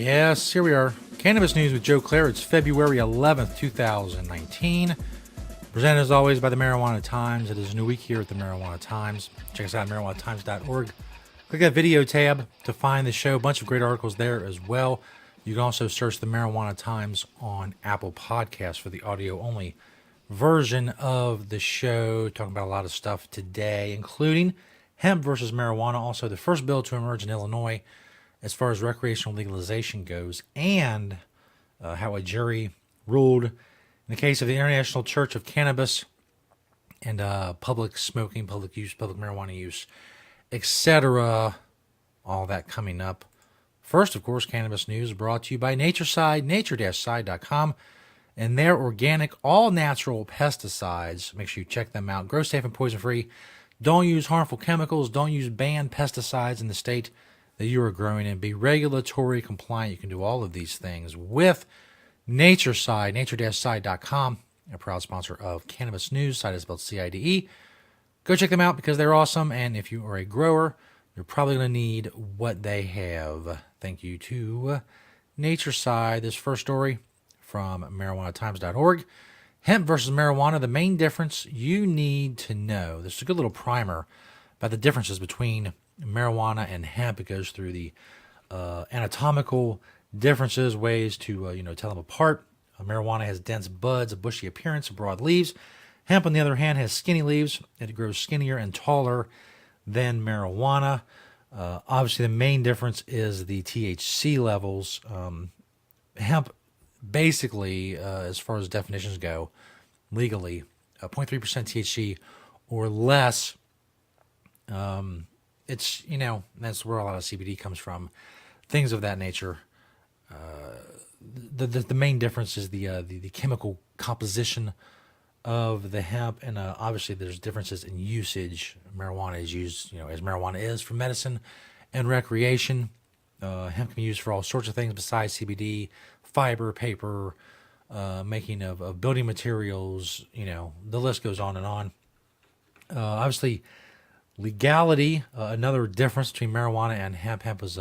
Yes, here we are. Cannabis News with Joe Klare. It's February 11th, 2019. Presented as always by the Marijuana Times. It is a new week here at the Marijuana Times. Check us out at marijuanatimes.org. Click that video tab to find the show. A bunch of great articles there as well. You can also search the Marijuana Times on Apple Podcasts for the audio-only version of the show. Talking about a lot of stuff today, including hemp versus marijuana. Also, the first bill to emerge in Illinois as far as recreational legalization goes, and how a jury ruled in the case of the International Church of Cannabis and public smoking, public use, public marijuana use, etc. All that coming up. First, of course, Cannabis News brought to you by Natureside, nature-side.com, and their organic, all-natural pesticides. Make sure you check them out. Grow safe and poison-free. Don't use harmful chemicals. Don't use banned pesticides in the state that you are growing in. Be regulatory compliant. You can do all of these things with Natureside, nature-side.com, a proud sponsor of Cannabis News. Site is spelled CIDE. Go check them out because they're awesome, and if you are a grower, you're probably going to need what they have. Thank you to Natureside. This first story from marijuanatimes.org. Hemp versus marijuana, the main difference you need to know. This is a good little primer about the differences between marijuana and hemp. It goes through the anatomical differences, ways to tell them apart. Marijuana has dense buds, a bushy appearance, broad leaves. Hemp, on the other hand, has skinny leaves. It grows skinnier and taller than marijuana. Obviously, the main difference is the THC levels. Hemp, basically, as far as definitions go, legally, 0.3% THC or less. It's, that's where a lot of CBD comes from, things of that nature. The main difference is the chemical composition of the hemp, and obviously there's differences in usage. Marijuana is used, as marijuana is for medicine and recreation. Hemp can be used for all sorts of things besides CBD, fiber, paper, making of building materials, the list goes on and on. Obviously, legality, another difference between marijuana and hemp. Hemp is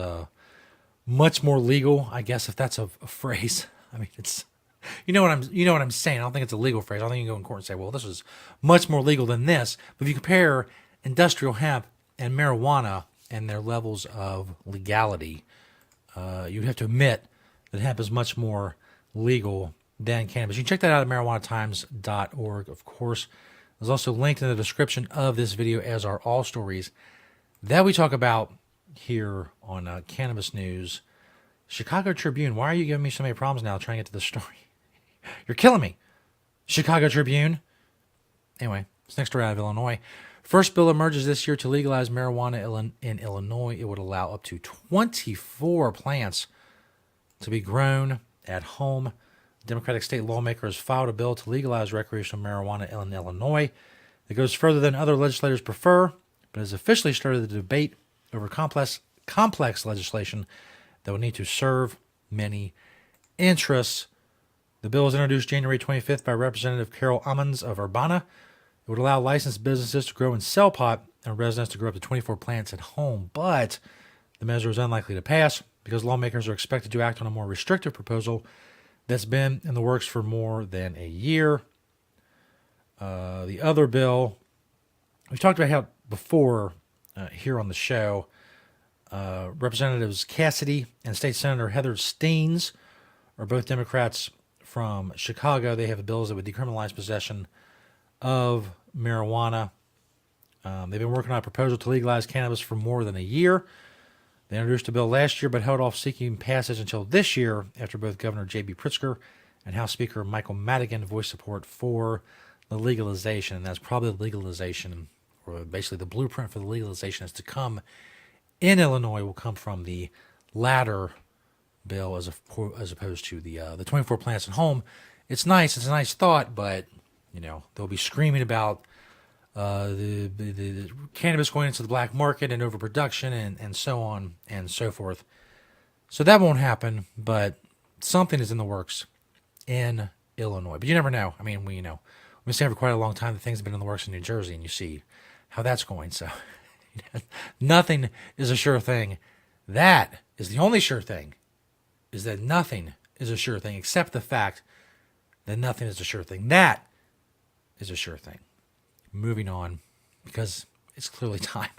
much more legal, I guess, if that's a phrase. I mean, it's you know what I'm saying. I don't think it's a legal phrase. I don't think you can go in court and say, well, this is much more legal than this. But if you compare industrial hemp and marijuana and their levels of legality, you have to admit that hemp is much more legal than cannabis. You can check that out at marijuanatimes.org, of course. There's also linked in the description of this video, as are all stories that we talk about here on Cannabis News. Chicago Tribune. Why are you giving me so many problems now trying to get to the story? You're killing me. Chicago Tribune. Anyway, it's next story out of Illinois. First bill emerges this year to legalize marijuana in Illinois. It would allow up to 24 plants to be grown at home. Democratic state lawmakers filed a bill to legalize recreational marijuana in Illinois. It goes further than other legislators prefer, but has officially started the debate over complex legislation that will need to serve many interests. The bill was introduced January 25th by Representative Carol Ammons of Urbana. It would allow licensed businesses to grow and sell pot and residents to grow up to 24 plants at home, but the measure is unlikely to pass because lawmakers are expected to act on a more restrictive proposal that's been in the works for more than a year. The other bill, we've talked about how before here on the show, Representatives Cassidy and State Senator Heather Steens are both Democrats from Chicago. They have bills that would decriminalize possession of marijuana. They've been working on a proposal to legalize cannabis for more than a year. They introduced a bill last year but held off seeking passage until this year after both Governor J.B. Pritzker and House Speaker Michael Madigan voiced support for the legalization. And that's probably the legalization, or basically the blueprint for the legalization is to come in Illinois will come from the latter bill as opposed to the 24 plants at home. It's nice. It's a nice thought, but, they'll be screaming about the cannabis going into the black market and overproduction and so on and so forth. So that won't happen, but something is in the works in Illinois. But you never know. I mean, we've been saying for quite a long time that things have been in the works in New Jersey, and you see how that's going. So nothing is a sure thing. That is the only sure thing is that nothing is a sure thing except the fact that nothing is a sure thing. That is a sure thing. Moving on, because it's clearly time.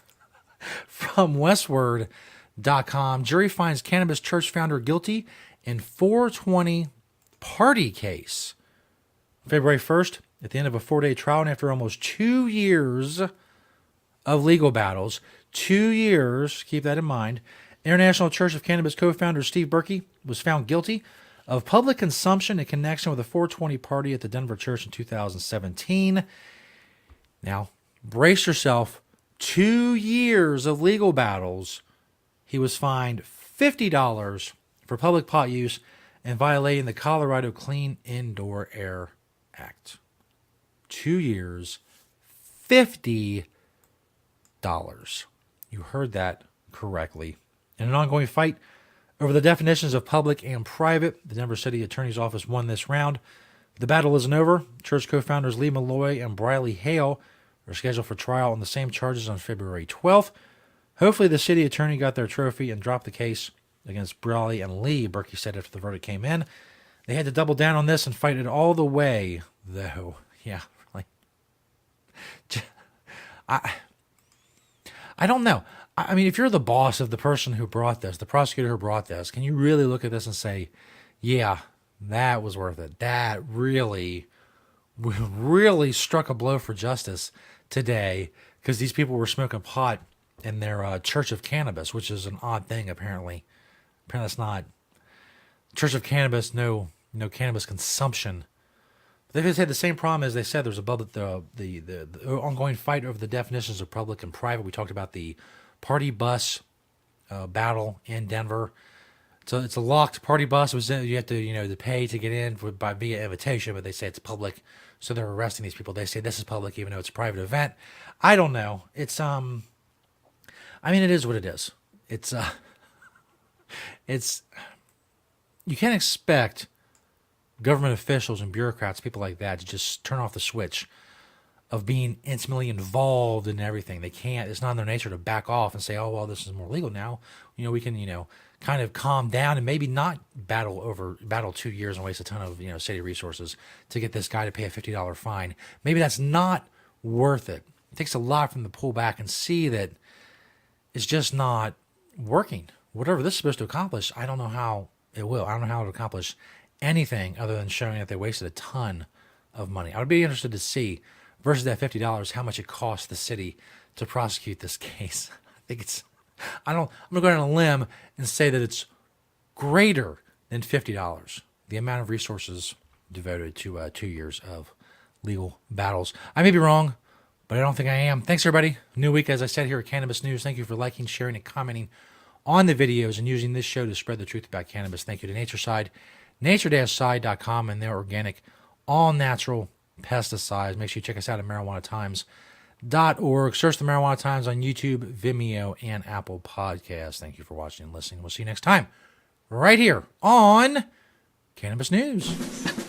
From Westword.com, jury finds cannabis church founder guilty in 420 party case. February 1st, at the end of a 4-day trial and after almost 2 years of legal battles, 2 years, keep that in mind, International Church of Cannabis co-founder Steve Berkey was found guilty of public consumption in connection with a 420 party at the Denver church in 2017. Now, brace yourself. 2 years of legal battles. He was fined $50 for public pot use and violating the Colorado Clean Indoor Air Act. 2 years, $50. You heard that correctly. In an ongoing fight over the definitions of public and private, the Denver City Attorney's Office won this round. The battle isn't over. Church co-founders Lee Malloy and Briley Hale are scheduled for trial on the same charges on February 12th. Hopefully the city attorney got their trophy and dropped the case against Briley and Lee, Berkey said after the verdict came in. They had to double down on this and fight it all the way, though. Yeah, like, I don't know. I mean, if you're the boss of the person who brought this, the prosecutor who brought this, can you really look at this and say, yeah, that was worth it? That really struck a blow for justice today, because these people were smoking pot in their Church of Cannabis, which is an odd thing, apparently. Apparently it's not. Church of Cannabis, no cannabis consumption. They've had the same problem as they said. There's above the ongoing fight over the definitions of public and private. We talked about the party bus battle in Denver. So it's a locked party bus. You have to pay to get in by via invitation, but they say it's public, so they're arresting these people. They say this is public, even though it's a private event. I don't know. It's I mean, it is what it is. It's you can't expect government officials and bureaucrats, people like that, to just turn off the switch of being intimately involved in everything. They can't. It's not in their nature to back off and say, oh, well, this is more legal now. We can, kind of calm down and maybe not battle 2 years and waste a ton of, city resources to get this guy to pay a $50 fine. Maybe that's not worth it. It takes a lot for them to pull back and see that it's just not working. Whatever this is supposed to accomplish, I don't know how it will. I don't know how it will accomplish anything other than showing that they wasted a ton of money. I would be interested to see, versus that $50, how much it costs the city to prosecute this case. I think I'm going to go out on a limb and say that it's greater than $50, the amount of resources devoted to 2 years of legal battles. I may be wrong, but I don't think I am. Thanks, everybody. New week, as I said here at Cannabis News. Thank you for liking, sharing, and commenting on the videos and using this show to spread the truth about cannabis. Thank you to Natureside, nature-side.com, and their organic, all-natural pesticides. Make sure you check us out at marijuanatimes.org. Search the Marijuana Times on YouTube, Vimeo, and Apple Podcasts. Thank you for watching and listening. We'll see you next time right here on Cannabis News.